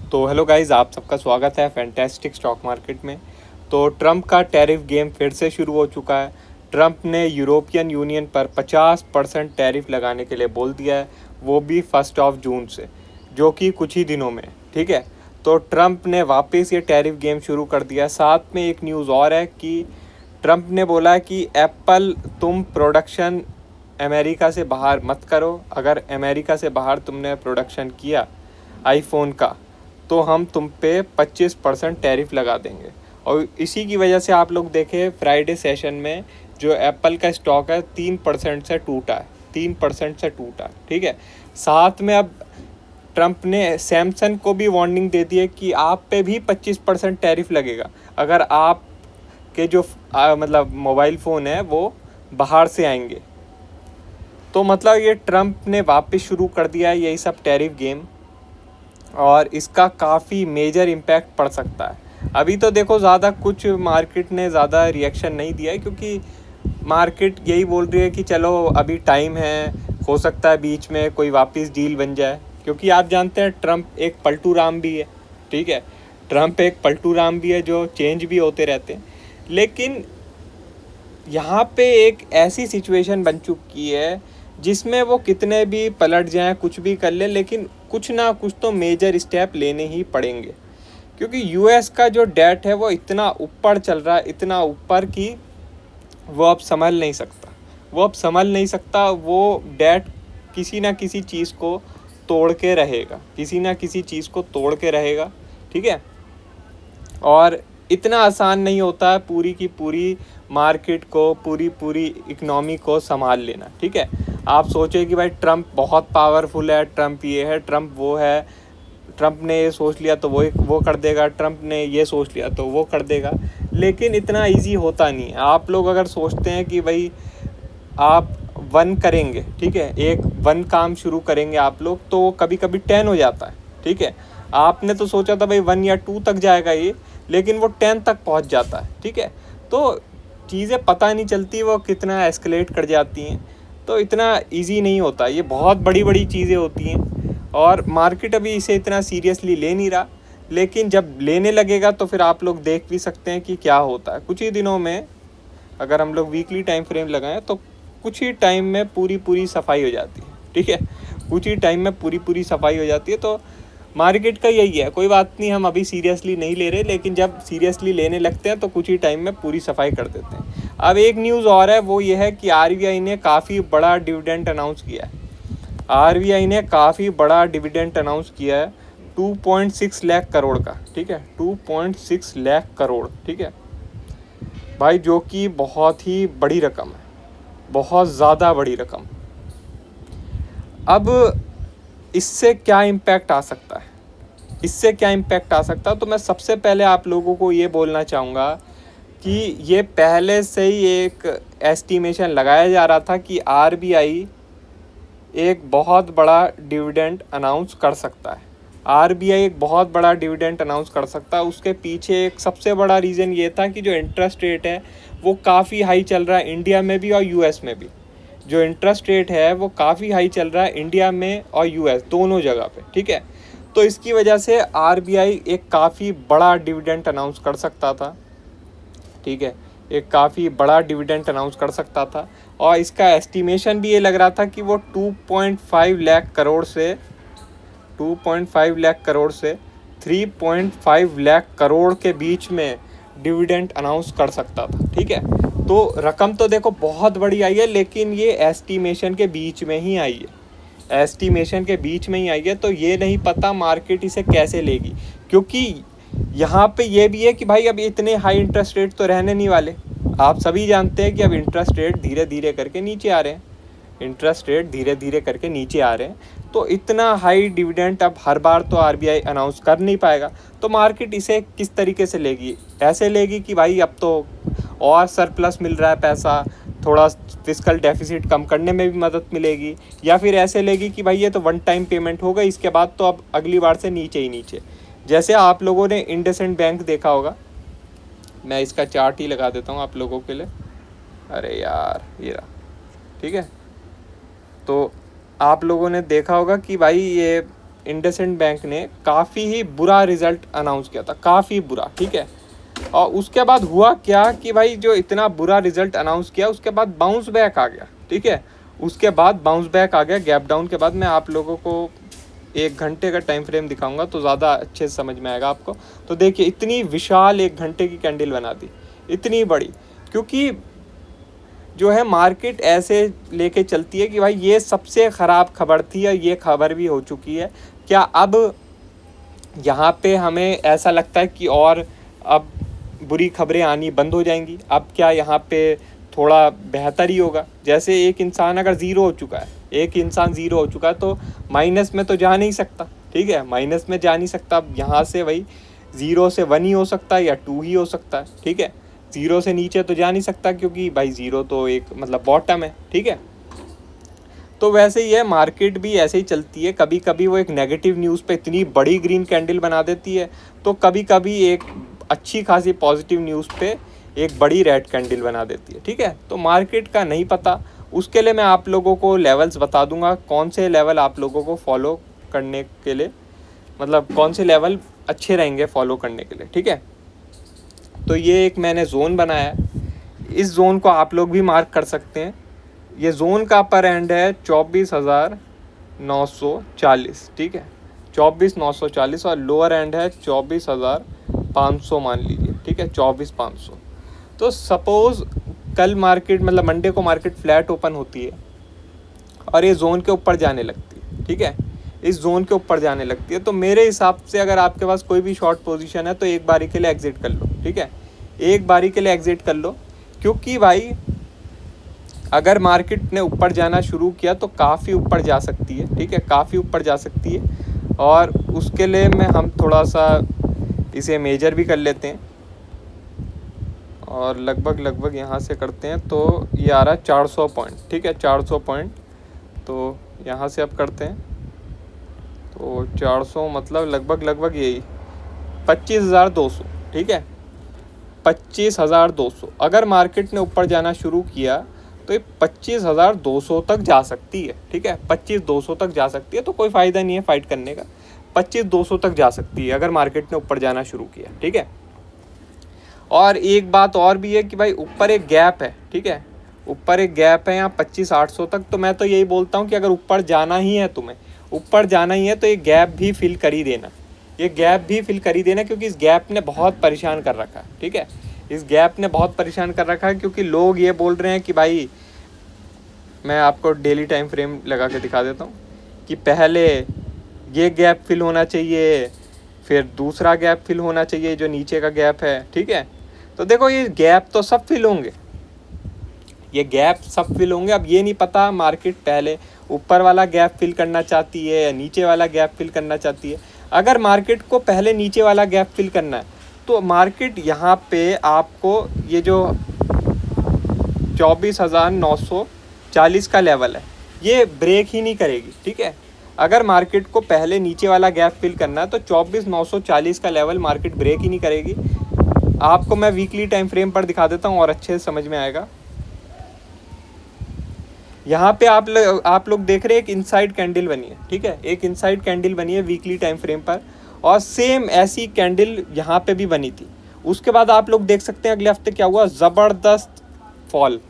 तो hello guys, आप सबका स्वागत है फैंटास्टिक स्टॉक मार्केट में। तो ट्रम्प का टैरिफ गेम फिर से शुरू हो चुका है। ट्रम्प ने यूरोपियन यूनियन पर 50% टैरिफ लगाने के लिए बोल दिया है, वो भी 1 जून से, जो कि कुछ ही दिनों में। ठीक है, तो ट्रम्प ने वापस ये टैरिफ गेम शुरू कर दिया। साथ में एक न्यूज़ और है कि ट्रम्प ने बोला है कि एप्पल, तुम प्रोडक्शन अमेरिका से बाहर मत करो। अगर अमेरिका से बाहर तुमने प्रोडक्शन किया आईफोन का, तो हम तुम पे 25% टैरिफ लगा देंगे। और इसी की वजह से आप लोग देखें, फ्राइडे सेशन में जो एप्पल का स्टॉक है 3% से टूटा है, 3% से टूटा। ठीक है, साथ में अब ट्रम्प ने सैमसंग को भी वार्निंग दे दी है कि आप पे भी 25% टैरिफ लगेगा अगर आप के जो मतलब मोबाइल फ़ोन है वो बाहर से आएंगे। तो मतलब ये ट्रम्प ने वापस शुरू कर दिया है यही सब टैरिफ गेम, और इसका काफ़ी मेजर इम्पैक्ट पड़ सकता है। अभी तो देखो ज़्यादा कुछ मार्केट ने ज़्यादा रिएक्शन नहीं दिया है, क्योंकि मार्केट यही बोल रही है कि चलो अभी टाइम है, हो सकता है बीच में कोई वापस डील बन जाए। क्योंकि आप जानते हैं ट्रम्प एक पलटू राम भी है। ठीक है, ट्रम्प एक पलटू राम भी है जो चेंज भी होते रहते हैं। लेकिन यहाँ पे एक ऐसी सिचुएशन बन चुकी है जिसमें वो कितने भी पलट जाएं, कुछ भी कर ले, लेकिन कुछ ना कुछ तो मेजर स्टेप लेने ही पड़ेंगे। क्योंकि यूएस का जो डेट है वो इतना ऊपर चल रहा है, इतना ऊपर कि वो अब संभल नहीं सकता। वो डेट किसी ना किसी चीज़ को तोड़ के रहेगा, ठीक है, और इतना आसान नहीं होता है पूरी की पूरी मार्केट को, पूरी इकनॉमी को संभाल लेना। ठीक है, आप सोचे कि भाई ट्रम्प बहुत पावरफुल है, ट्रम्प ये है, ट्रम्प वो है, ट्रम्प ने ये सोच लिया तो वो कर देगा, ट्रम्प ने ये सोच लिया तो वो कर देगा। लेकिन इतना इजी होता नहीं है। आप लोग अगर सोचते हैं कि भाई आप 1 करेंगे, ठीक है, एक 1 काम शुरू करेंगे आप लोग, तो वो कभी कभी 10 हो जाता है। ठीक है, आपने तो सोचा था भाई 1 या 2 तक जाएगा ये, लेकिन वो 10 तक पहुंच जाता है। ठीक है, तो चीज़ें पता नहीं चलती वो कितना एस्केलेट कर जाती हैं। तो इतना इजी नहीं होता, ये बहुत बड़ी बड़ी चीज़ें होती हैं, और मार्केट अभी इसे इतना सीरियसली ले नहीं रहा। लेकिन जब लेने लगेगा तो फिर आप लोग देख भी सकते हैं कि क्या होता है। कुछ ही दिनों में अगर हम लोग वीकली टाइम फ्रेम लगाएं तो कुछ ही टाइम में पूरी सफाई हो जाती है। ठीक है, कुछ ही टाइम में पूरी सफाई हो जाती है। तो मार्केट का यही है, कोई बात नहीं, हम अभी सीरियसली नहीं ले रहे, लेकिन जब सीरियसली लेने लगते हैं तो कुछ ही टाइम में पूरी सफाई कर देते हैं। अब एक न्यूज़ और है, वो ये है कि आरबीआई ने काफ़ी बड़ा डिविडेंड अनाउंस किया है। 2.6 लाख करोड़ का। ठीक है, 2.6 लाख करोड़। ठीक है भाई, जो कि बहुत ही बड़ी रकम है, बहुत ज़्यादा बड़ी रकम। अब इससे क्या इम्पैक्ट आ सकता है, तो मैं सबसे पहले आप लोगों को ये बोलना चाहूँगा कि ये पहले से ही एक एस्टिमेशन लगाया जा रहा था कि आरबीआई एक बहुत बड़ा डिविडेंड अनाउंस कर सकता है। उसके पीछे एक सबसे बड़ा रीज़न ये था कि जो इंटरेस्ट रेट है वो काफ़ी हाई चल रहा है इंडिया में भी और यूएस में भी। जो इंटरेस्ट रेट है वो काफ़ी हाई चल रहा है इंडिया में और यूएस दोनों जगह पे। ठीक है, तो इसकी वजह से आरबीआई एक काफ़ी बड़ा डिविडेंड अनाउंस कर सकता था। ठीक है, एक काफ़ी बड़ा डिविडेंड अनाउंस कर सकता था, और इसका एस्टिमेशन भी ये लग रहा था कि वो 2.5 लाख करोड़ से 3.5 लाख करोड़ के बीच में डिविडेंड अनाउंस कर सकता था। ठीक है, तो रकम तो देखो बहुत बड़ी आई है, लेकिन ये एस्टिमेशन के बीच में ही आई है। तो ये नहीं पता मार्केट इसे कैसे लेगी, क्योंकि यहाँ पे ये भी है कि भाई अब इतने हाई इंटरेस्ट रेट तो रहने नहीं वाले। आप सभी जानते हैं कि अब इंटरेस्ट रेट धीरे धीरे करके नीचे आ रहे हैं। तो इतना हाई डिविडेंड अब हर बार तो आरबीआई अनाउंस कर नहीं पाएगा। तो मार्केट इसे किस तरीके से लेगी? ऐसे लेगी कि भाई अब तो और सरप्लस मिल रहा है पैसा, थोड़ा फिस्कल डेफिसिट कम करने में भी मदद मिलेगी, या फिर ऐसे लेगी कि भाई ये तो 1 टाइम पेमेंट होगा, इसके बाद तो अब अगली बार से नीचे ही नीचे। जैसे आप लोगों ने इंडसइंड बैंक देखा होगा, मैं इसका चार्ट ही लगा देता हूँ आप लोगों के लिए। अरे यार ये रहा। ठीक है, तो आप लोगों ने देखा होगा कि भाई ये इंडसइंड बैंक ने काफ़ी ही बुरा रिजल्ट अनाउंस किया था, काफ़ी बुरा, ठीक है। और उसके बाद हुआ क्या कि भाई जो इतना बुरा रिजल्ट अनाउंस किया उसके बाद बाउंस बैक आ गया, ठीक है। उसके बाद बाउंस बैक आ गया गैप डाउन के बाद। मैं आप लोगों को 1 घंटे का टाइम फ्रेम दिखाऊंगा तो ज़्यादा अच्छे से समझ में आएगा आपको। तो देखिए इतनी विशाल 1 घंटे की कैंडल बना दी, इतनी बड़ी, क्योंकि जो है मार्केट ऐसे लेके चलती है कि भाई ये सबसे ख़राब खबर थी और ये खबर भी हो चुकी है। क्या अब यहाँ पे हमें ऐसा लगता है कि और अब बुरी खबरें आनी बंद हो जाएंगी? अब क्या यहाँ पे थोड़ा बेहतर ही होगा? जैसे एक इंसान अगर ज़ीरो हो चुका है, एक इंसान ज़ीरो हो चुका है तो माइनस में तो जा नहीं सकता, ठीक है, माइनस में जा नहीं सकता। अब यहाँ से वही 0 से 1 ही हो सकता है या 2 ही हो सकता है, ठीक है। 0 से नीचे तो जा नहीं सकता क्योंकि भाई 0 तो एक मतलब बॉटम है, ठीक है। तो वैसे ही है, मार्केट भी ऐसे ही चलती है। कभी कभी वो एक नेगेटिव न्यूज़ पे इतनी बड़ी ग्रीन कैंडल बना देती है, तो कभी कभी एक अच्छी खासी पॉजिटिव न्यूज़ पे एक बड़ी रेड कैंडल बना देती है, ठीक है। तो मार्केट का नहीं पता, उसके लिए मैं आप लोगों को लेवल्स बता दूंगा, कौन से लेवल आप लोगों को फॉलो करने के लिए, मतलब कौन से लेवल अच्छे रहेंगे फॉलो करने के लिए, ठीक है। तो ये एक मैंने जोन बनाया है, इस जोन को आप लोग भी मार्क कर सकते हैं। ये जोन का अपर एंड है 24,940, ठीक है, 24,940, और लोअर एंड है 24,500 मान लीजिए, ठीक है, 24,500। तो सपोज़ कल मार्केट मतलब मंडे को मार्केट फ्लैट ओपन होती है और ये जोन के ऊपर जाने लगती है, ठीक है, इस जोन के ऊपर जाने लगती है, तो मेरे हिसाब से अगर आपके पास कोई भी शॉर्ट पोजीशन है तो एक बारी के लिए एग्जिट कर लो, ठीक है, एक बारी के लिए एग्जिट कर लो। क्योंकि भाई अगर मार्केट ने ऊपर जाना शुरू किया तो काफ़ी ऊपर जा सकती है, ठीक है, काफ़ी ऊपर जा सकती है। और उसके लिए में हम थोड़ा सा इसे मेजर भी कर लेते हैं और लगभग यहाँ से करते हैं तो ये आ रहा है 400 पॉइंट, ठीक है, 400 पॉइंट। तो यहाँ से अब करते हैं तो 400 मतलब लगभग यही 25,200, ठीक है, 25,200। अगर मार्केट ने ऊपर जाना शुरू किया तो ये 25,200 तक जा सकती है, ठीक है, 25,200 तक जा सकती है। तो कोई फ़ायदा नहीं है फाइट करने का, 25,200 तक जा सकती है अगर मार्केट ने ऊपर जाना शुरू किया, ठीक है। और एक बात और भी है कि भाई ऊपर एक गैप है, ठीक है, ऊपर एक गैप है यहाँ 25,800 तक। तो मैं तो यही बोलता हूँ कि अगर ऊपर जाना ही है, तुम्हें ऊपर जाना ही है तो ये गैप भी फिल कर ही देना, ये गैप भी फिल कर ही देना, क्योंकि इस गैप ने बहुत परेशान कर रखा है, ठीक है, इस गैप ने बहुत परेशान कर रखा है। क्योंकि लोग ये बोल रहे हैं कि भाई, मैं आपको डेली टाइम फ्रेम लगा के दिखा देता हूँ कि पहले ये गैप फिल होना चाहिए, फिर दूसरा गैप फिल होना चाहिए जो नीचे का गैप है, ठीक है। तो देखो ये गैप तो सब फिल होंगे, ये गैप सब फिल होंगे। अब ये नहीं पता मार्केट पहले ऊपर वाला गैप फिल करना चाहती है या नीचे वाला गैप फिल करना चाहती है। अगर मार्केट को पहले नीचे वाला गैप फिल करना है तो मार्केट यहाँ पे आपको ये जो 24,940 का लेवल है ये ब्रेक ही नहीं करेगी, ठीक है। अगर मार्केट को पहले नीचे वाला गैप फिल करना है तो 24,940 का लेवल मार्केट ब्रेक ही नहीं करेगी। आपको मैं वीकली टाइम फ्रेम पर दिखा देता हूँ और अच्छे से समझ में आएगा। यहाँ पे आप लोग देख रहे हैं एक इनसाइड कैंडल बनी है, ठीक है, एक इनसाइड कैंडल बनी है वीकली टाइम फ्रेम पर, और सेम ऐसी कैंडल यहाँ पे भी बनी थी। उसके बाद आप लोग देख सकते हैं अगले हफ्ते क्या हुआ, ज़बरदस्त फॉल,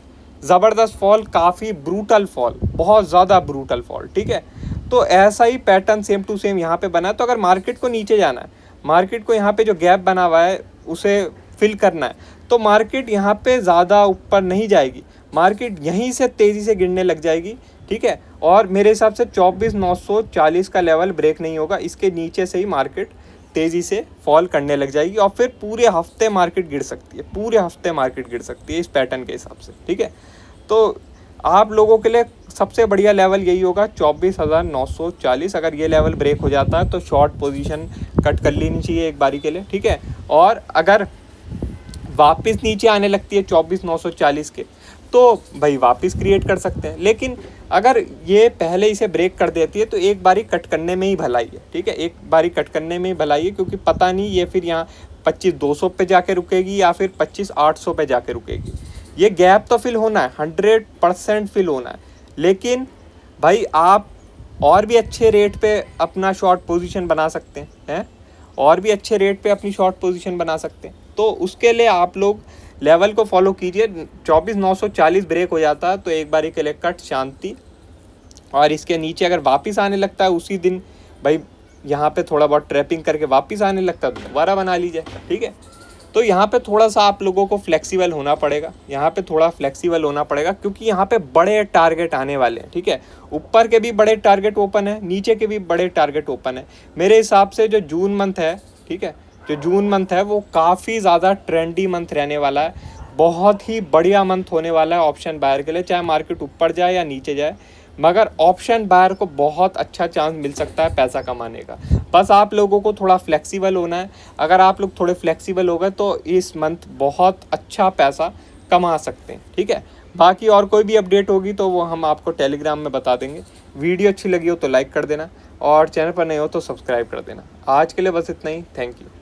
ज़बरदस्त फॉल, काफ़ी ब्रूटल फॉल, बहुत ज़्यादा ब्रूटल फॉल, ठीक है। तो ऐसा ही पैटर्न सेम टू सेम यहाँ पे बना है। तो अगर मार्केट को नीचे जाना है, मार्केट को यहाँ पे जो गैप बना हुआ है उसे फिल करना है, तो मार्केट यहाँ पे ज़्यादा ऊपर नहीं जाएगी, मार्केट यहीं से तेज़ी से गिरने लग जाएगी, ठीक है। और मेरे हिसाब से 24,940 का लेवल ब्रेक नहीं होगा, इसके नीचे से ही मार्केट तेज़ी से फॉल करने लग जाएगी और फिर पूरे हफ्ते मार्केट गिर सकती है, पूरे हफ्ते मार्केट गिर सकती है इस पैटर्न के हिसाब से, ठीक है। तो आप लोगों के लिए सबसे बढ़िया लेवल यही होगा 24,940। अगर ये लेवल ब्रेक हो जाता है तो शॉर्ट पोजीशन कट कर लेनी चाहिए एक बारी के लिए, ठीक है। और अगर वापस नीचे आने लगती है 24,940 के तो भाई वापस क्रिएट कर सकते हैं। लेकिन अगर ये पहले इसे ब्रेक कर देती है तो एक बारी कट करने में ही भलाई है, ठीक है, एक बारी कट करने में ही भलाई है, क्योंकि पता नहीं ये फिर यहाँ 25,200 पे जाके रुकेगी या फिर 25,800 पे जाके रुकेगी। ये गैप तो फिल होना है, 100% फिल होना है। लेकिन भाई आप और भी अच्छे रेट पे अपना शॉर्ट पोजीशन बना सकते हैं, और भी अच्छे रेट पे अपनी शॉर्ट पोजीशन बना सकते हैं। तो उसके लिए आप लोग लेवल को फॉलो कीजिए। 24,940 ब्रेक हो जाता है तो एक बारी के लिए कट शांति, और इसके नीचे अगर वापस आने लगता है उसी दिन भाई, यहाँ पे थोड़ा बहुत ट्रैपिंग करके वापस आने लगता है तो दोबारा बना लीजिए, ठीक है। तो यहाँ पे थोड़ा सा आप लोगों को फ्लेक्सिबल होना पड़ेगा, यहाँ पे थोड़ा फ्लेक्सिबल होना पड़ेगा, क्योंकि यहाँ पे बड़े टारगेट आने वाले हैं, ठीक है। ऊपर के भी बड़े टारगेट ओपन है, नीचे के भी बड़े टारगेट ओपन है। मेरे हिसाब से जो जून मंथ है, ठीक है, जो जून मंथ है वो काफ़ी ज़्यादा ट्रेंडी मंथ रहने वाला है, बहुत ही बढ़िया मंथ होने वाला है ऑप्शन बायर के लिए, चाहे मार्केट ऊपर जाए या नीचे जाए, मगर ऑप्शन बायर को बहुत अच्छा चांस मिल सकता है पैसा कमाने का। बस आप लोगों को थोड़ा फ्लेक्सिबल होना है। अगर आप लोग थोड़े फ्लेक्सिबल हो गए तो इस मंथ बहुत अच्छा पैसा कमा सकते हैं, ठीक है। बाकी और कोई भी अपडेट होगी तो वो हम आपको टेलीग्राम में बता देंगे। वीडियो अच्छी लगी हो तो लाइक कर देना, और चैनल पर नए हो तो सब्सक्राइब कर देना। आज के लिए बस इतना ही, थैंक यू।